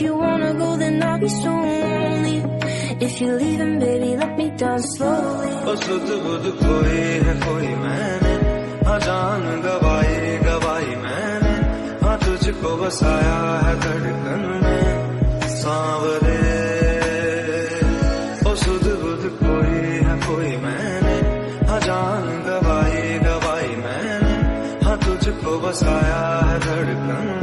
you wanna go, then I'll be so lonely. If you're leaving, baby, let me down slowly. ओ सुध बुध खोई है खोई मैंने, हाँ जान गवाई मैंने, हाँ तुझको बसाया है धड़कन में सांवरे। ओ सुध बुध खोई है खोई मैंने, हाँ जान गवाई मैंने, हाँ तुझको बसाया है धड़कन में।